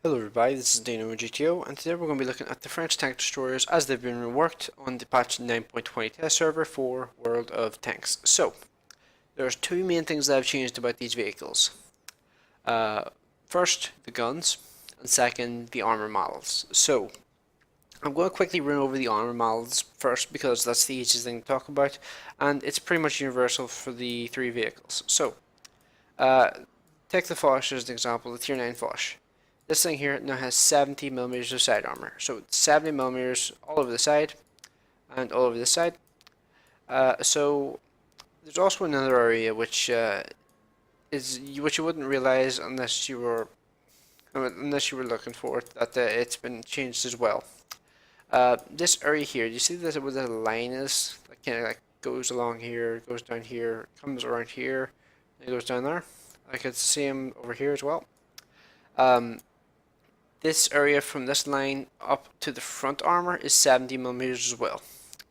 Hello everybody, this is DeanoGTO, and today we're going to be looking at the French tank destroyers as they've been reworked on the patch 9.20 test server for World of Tanks. So, there's two main things that have changed about these vehicles. Uh, First, the guns, and second, the armor models. So, I'm going to quickly run over the armor models first because that's the easiest thing to talk about, and it's pretty much universal for the three vehicles. So, uh, take the Foch as an example, the Tier 9 Foch. This thing here now has 70mm of side armor. So it's 70mm all over the side and all over the side. So there's also another area which you wouldn't realize unless you were looking for it, that it's been changed as well. This area here, do you see this where the line is? That kind of like goes along here, goes down here, comes around here, and goes down there. Like it's the same over here as well. This area from this line up to the front armor is 70mm as well.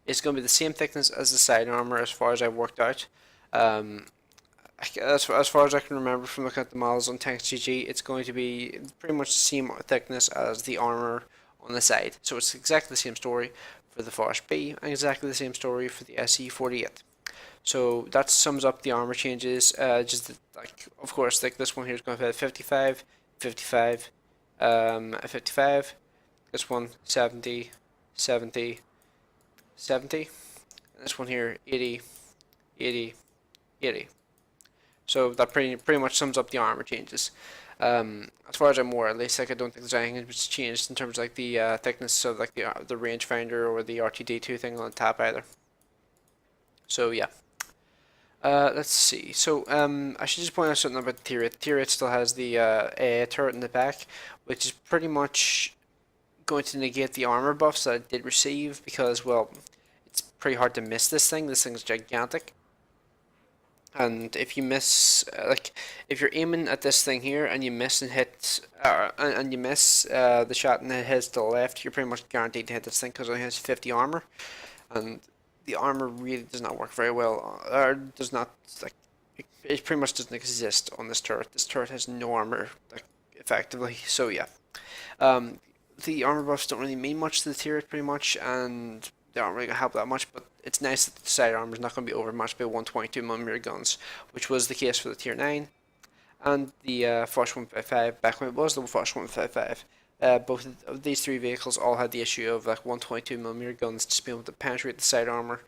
It's going to be the same thickness as the side armor as far as I've worked out. As far as I can remember from looking at the models on TanksGG, it's going to be pretty much the same thickness as the armor on the side. So it's exactly the same story for the Foch B and exactly the same story for the SE48. So that sums up the armor changes. Of course, like this one here is going to have 55, 55, 55. This one 70, 70, 70. And this one here 80, 80, 80. So that pretty much sums up the armor changes. As far as I'm aware, at least, like I don't think there's anything that's changed in terms of like the thickness of like the rangefinder or the RTD2 thing on the top either. So yeah. Let's see. So I should just point out something about the tier 8. Tier 8 still has the AA turret in the back, which is pretty much going to negate the armor buffs that it did receive because, well, it's pretty hard to miss this thing. This thing's gigantic. And if you miss, if you're aiming at this thing here and you miss and hit, and you miss the shot and it hits to the left, you're pretty much guaranteed to hit this thing because it only has 50 armor. And the armor really does not work very well, or does not, like, it pretty much doesn't exist on this turret. This turret has no armor, like, effectively, so yeah. The armor buffs don't really mean much to the tier pretty much, and they aren't really going to help that much, but it's nice that the side armor is not going to be overmatched by 122mm guns, which was the case for the tier 9, and the Foch 155, back when it was the Foch 155. Both of these three vehicles all had the issue of like 122mm guns just being able to penetrate the side armor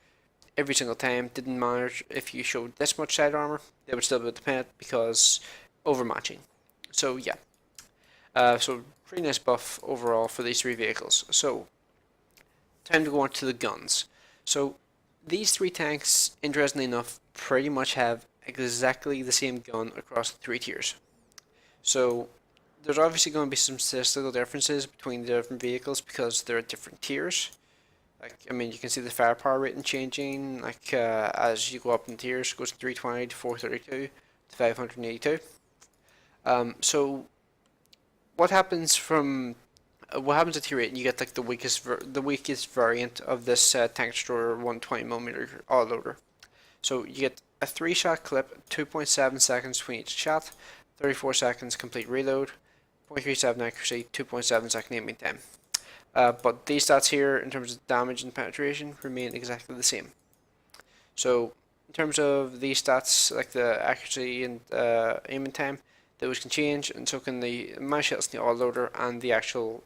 every single time. Didn't matter if you showed this much side armor, they would still be able to penetrate because overmatching. So yeah, so pretty nice buff overall for these three vehicles. So time to go on to the guns. So these three tanks, interestingly enough, pretty much have exactly the same gun across the three tiers. So there's obviously going to be some statistical differences between the different vehicles because they're at different tiers. Like, I mean, you can see the firepower rating changing, like, as you go up in tiers. It goes from 320 to 432 to 582. So what happens at tier 8? And you get like the weakest variant of this tank destroyer 120mm autoloader. So you get a 3-shot clip, 2.7 seconds between each shot, 34 seconds complete reload, 0.37 accuracy, 2.7 second aiming time. But these stats here, in terms of damage and penetration, remain exactly the same. So, in terms of these stats, like the accuracy and aiming time, those can change, and so can the mash hits in the autoloader and the actual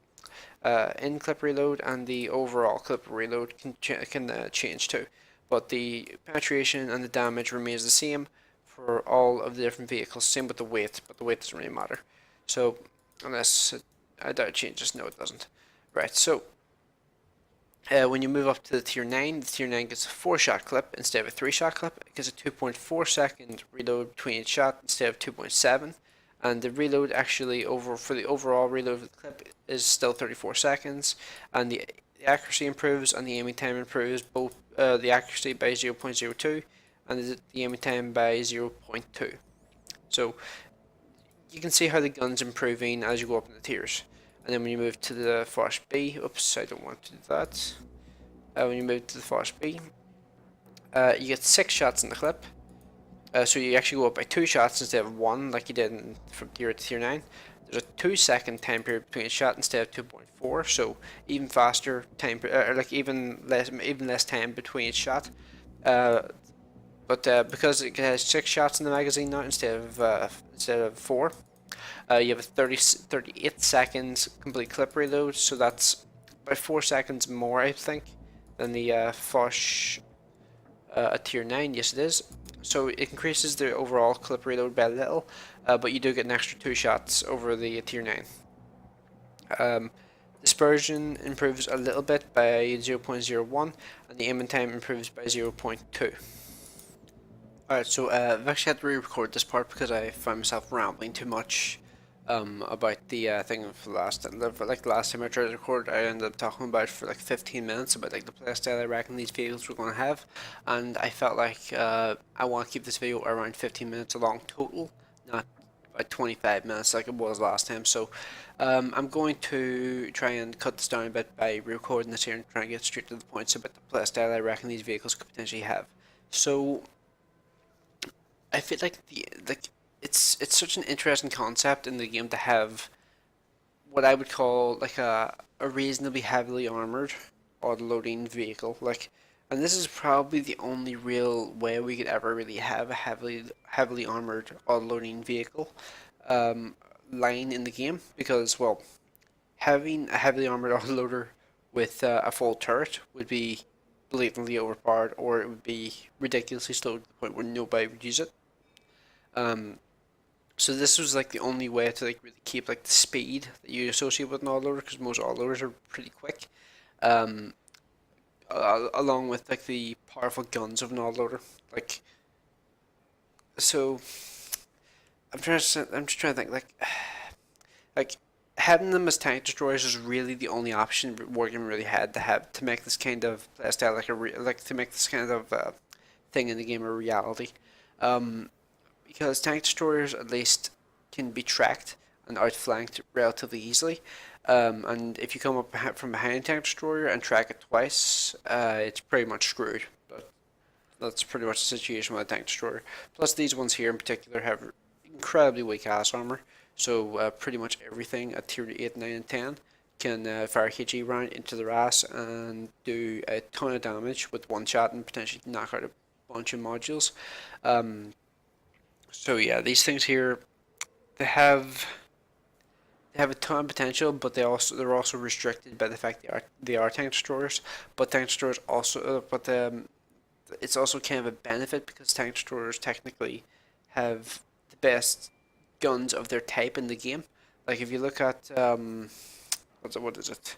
in-clip reload and the overall clip reload can change too. But the penetration and the damage remains the same for all of the different vehicles. Same with the weight, but the weight doesn't really matter. So, unless I doubt it changes, no it doesn't. Right, so when you move up to the tier 9 gets a 4-shot clip instead of a 3-shot clip. It gets a 2.4 second reload between each shot instead of 2.7, and the reload actually for the overall reload of the clip is still 34 seconds, and the accuracy improves and the aiming time improves, both the accuracy by 0.02 and the aiming time by 0.2. So you can see how the gun's improving as you go up in the tiers. And then when you move to the Foch B, oops, I don't want to do that. When you move to the Foch B, you get 6 shots in the clip. So you actually go up by 2 shots instead of 1, like you did from tier 8 to tier 9. there's a 2 second time period between a shot instead of 2.4, so even faster time, like even less time between each shot. But because it has 6 shots in the magazine now instead of 4, you have a 38 seconds complete clip reload, so that's about 4 seconds more, I think, than the Foch a tier 9. Yes, it is. So it increases the overall clip reload by a little, but you do get an extra 2 shots over the tier 9. Dispersion improves a little bit by 0.01, and the aiming time improves by 0.2. Alright, so I've actually had to re-record this part because I found myself rambling too much about the thing for the last time I tried to record. I ended up talking about for like 15 minutes about like the playstyle I reckon these vehicles were going to have, and I felt like I want to keep this video around 15 minutes long total, not about 25 minutes like it was last time. So I'm going to try and cut this down a bit by recording this here and try and get straight to the points about the playstyle I reckon these vehicles could potentially have. So I feel like it's such an interesting concept in the game to have what I would call like a reasonably heavily armored auto-loading vehicle. Like, and this is probably the only real way we could ever really have a heavily armored auto-loading vehicle line in the game, because well, having a heavily armored autoloader with a full turret would be blatantly overpowered, or it would be ridiculously slow to the point where nobody would use it. Um, so this was like the only way to like really keep like the speed that you associate with an autoloader, because most autoloaders are pretty quick. Um, Along with like the powerful guns of an autoloader, like so. I'm just trying to think like having them as tank destroyers is really the only option Wargame really had to make this kind of playstyle like to make this kind of thing in the game a reality. Um, because tank destroyers at least can be tracked and outflanked relatively easily. And if you come up from behind a tank destroyer and track it twice, it's pretty much screwed. But that's pretty much the situation with a tank destroyer. Plus, these ones here in particular have incredibly weak ass armor, so pretty much everything at tier 8, 9, and 10 can fire a HE round into their ass and do a ton of damage with one shot and potentially knock out a bunch of modules. So yeah, these things here, they have a ton of potential, but they're also restricted by the fact they are tank destroyers. But tank destroyers also, it's also kind of a benefit because tank destroyers technically have the best guns of their type in the game. Like if you look at what is it?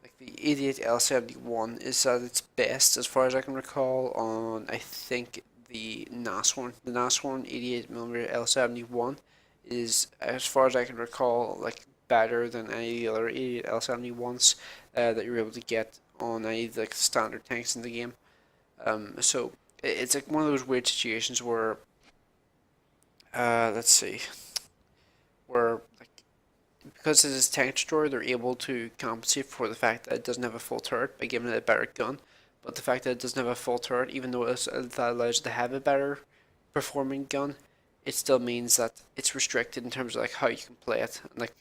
Like the 88L71 is at its best, as far as I can recall, on I think the Nashorn. The Nashorn 88mm L71 is, as far as I can recall, like better than any of the other 88L71s that you're able to get on any of the like, standard tanks in the game. So it's like one of those weird situations where, let's see, where like because it is tank destroyer, they're able to compensate for the fact that it doesn't have a full turret by giving it a better gun. But the fact that it doesn't have a full turret, even though that allows it to have a better performing gun, it still means that it's restricted in terms of like how you can play it, and like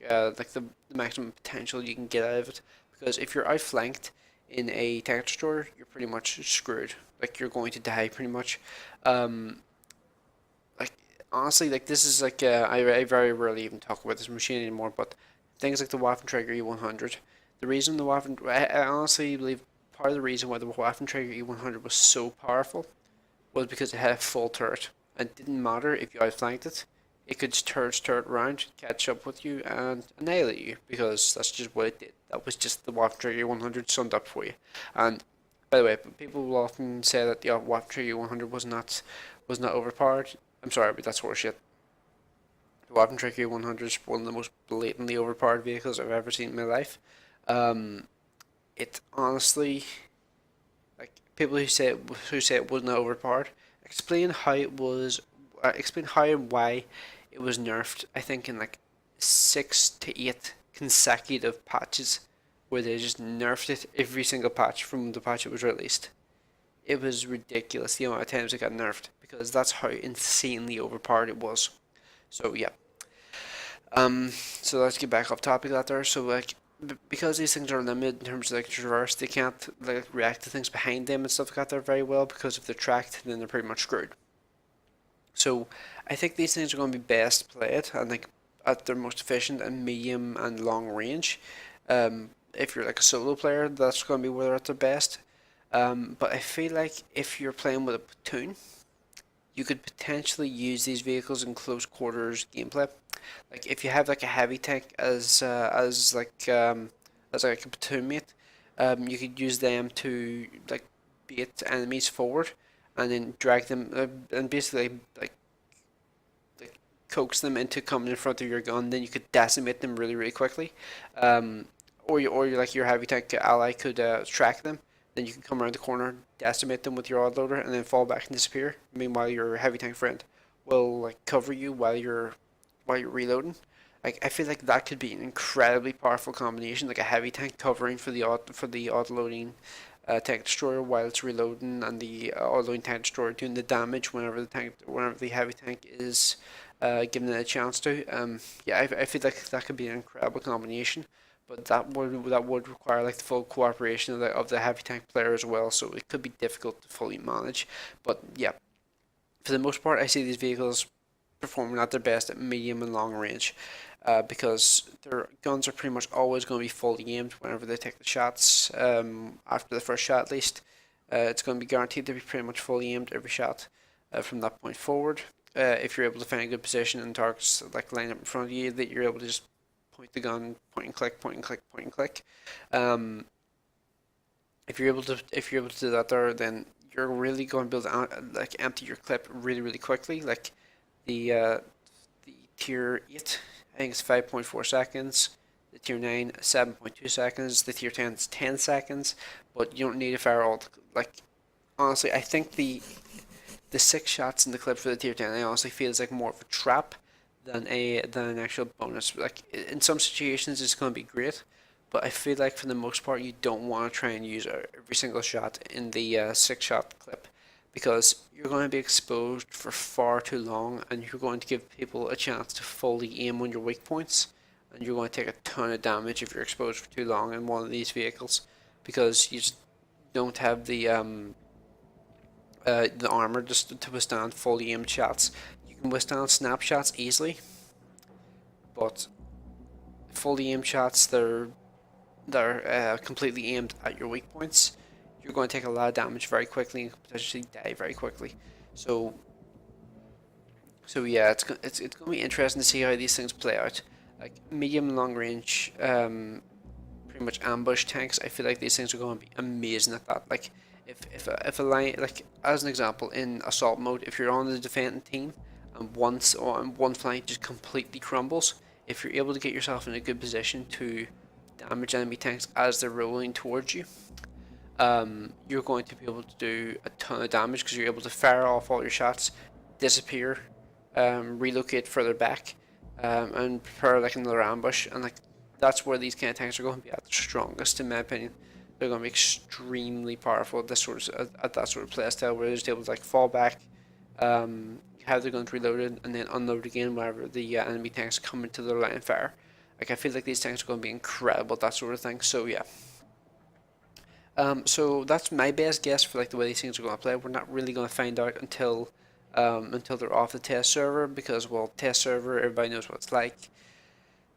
the maximum potential you can get out of it. Because if you're outflanked in a tank destroyer, you're pretty much screwed. Like you're going to die pretty much. Like honestly, like this is like I very rarely even talk about this machine anymore. But things like the Waffenträger E100, the reason the I honestly believe part of the reason why the Waffenträger E100 was so powerful was because it had a full turret. And it didn't matter if you outflanked it; it could just turret around, catch up with you, and annihilate you because that's just what it did. That was just the Waffenträger 100 summed up for you. And by the way, people will often say that the Waffenträger 100 was not overpowered. I'm sorry, but that's horseshit. The Waffenträger 100 is one of the most blatantly overpowered vehicles I've ever seen in my life. Um, it honestly, like people who say it wasn't overpowered, explain how and why it was nerfed. I think in like 6 to 8 consecutive patches, where they just nerfed it every single patch from the patch it was released. It was ridiculous the amount of times it got nerfed because that's how insanely overpowered it was. So yeah. So let's get back off topic of that there. So like because these things are limited in terms of like traverse, they can't like react to things behind them and stuff like that there very well because if they're tracked, then they're pretty much screwed. So I think these things are going to be best played and like at their most efficient and medium and long range. If you're like a solo player, that's going to be where they're at their best. But I feel like if you're playing with a platoon, you could potentially use these vehicles in close quarters gameplay. Like if you have like a heavy tank as like a platoon mate, you could use them to like bait enemies forward and then drag them and basically like coax them into coming in front of your gun. Then you could decimate them really quickly. Um, or like your heavy tank ally could track them. Then you can come around the corner, decimate them with your autoloader, and then fall back and disappear. Meanwhile, your heavy tank friend will like cover you while you're reloading. Like I feel like that could be an incredibly powerful combination, like a heavy tank covering for the autoloading tank destroyer while it's reloading, and the autoloading tank destroyer doing the damage whenever the heavy tank is given it a chance to. Yeah, I feel like that could be an incredible combination, but that would require like the full cooperation of the heavy tank player as well. So it could be difficult to fully manage. But yeah, for the most part, I see these vehicles performing at their best at medium and long range, because their guns are pretty much always going to be fully aimed whenever they take the shots. After the first shot, at least, it's going to be guaranteed to be pretty much fully aimed every shot from that point forward. If you're able to find a good position and targets like line up in front of you, that you're able to just point the gun, point and click, point and click, point and click. Um, if you're able to do that there, then you're really going to be able to like empty your clip really quickly. Like the the tier 8, I think it's 5.4 seconds. The tier 9, 7.2 seconds. The tier 10 is 10 seconds. But you don't need to fire all. Like honestly, I think the 6 shots in the clip for the tier 10, I honestly feel is like more of a trap than an actual bonus. Like in some situations, it's going to be great, but I feel like for the most part, you don't want to try and use every single shot in the 6 shot clip because you're going to be exposed for far too long, and you're going to give people a chance to fully aim on your weak points, and you're going to take a ton of damage if you're exposed for too long in one of these vehicles because you just don't have the armor just to withstand fully aimed shots. You can withstand snapshots easily, but fully aimed shots they're completely aimed at your weak points. You're going to take a lot of damage very quickly and potentially die very quickly. So yeah, it's going to be interesting to see how these things play out. Like medium and long range, pretty much ambush tanks. I feel like these things are going to be amazing at that. Like if a line, like as an example in assault mode, if you're on the defending team and one flank just completely crumbles, if you're able to get yourself in a good position to damage enemy tanks as they're rolling towards you, you're going to be able to do a ton of damage because you're able to fire off all your shots, disappear, relocate further back, and prepare like another ambush. And like that's where these kind of tanks are going to be at their strongest, in my opinion. They're going to be extremely powerful at this at that sort of playstyle where they're just able to like fall back, have their guns reloaded, and then unload again whenever the enemy tanks come into their line of fire. Like I feel like these tanks are going to be incredible at that sort of thing. So yeah. So that's my best guess for like the way these things are going to play. We're not really going to find out until they're off the test server because well, test server everybody knows what it's like.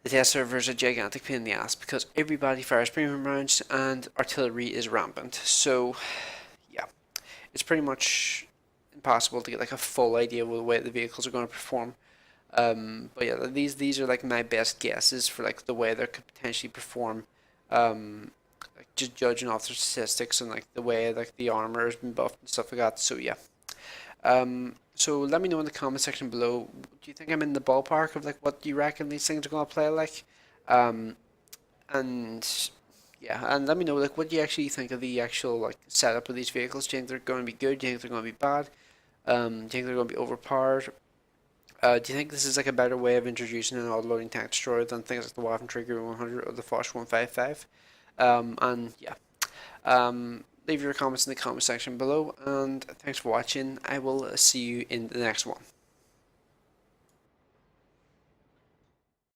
The test server is a gigantic pain in the ass because everybody fires premium rounds and artillery is rampant. So yeah, it's pretty much impossible to get like a full idea of the way the vehicles are going to perform. But yeah, these are like my best guesses for like the way they could potentially perform. Like just judging off the statistics and like the way like the armor has been buffed and stuff like that. So yeah. So let me know in the comment section below. Do you think I'm in the ballpark of like what you reckon these things are gonna play like? Um, and yeah, and let me know like what do you actually think of the actual like setup of these vehicles? Do you think they're going to be good? Do you think they're going to be bad? Do you think they're going to be overpowered? Do you think this is like a better way of introducing an auto-loading tank destroyer than things like the Waffen Trigger 100 or the Foch 155? And yeah, leave your comments in the comment section below, and thanks for watching. I will see you in the next one.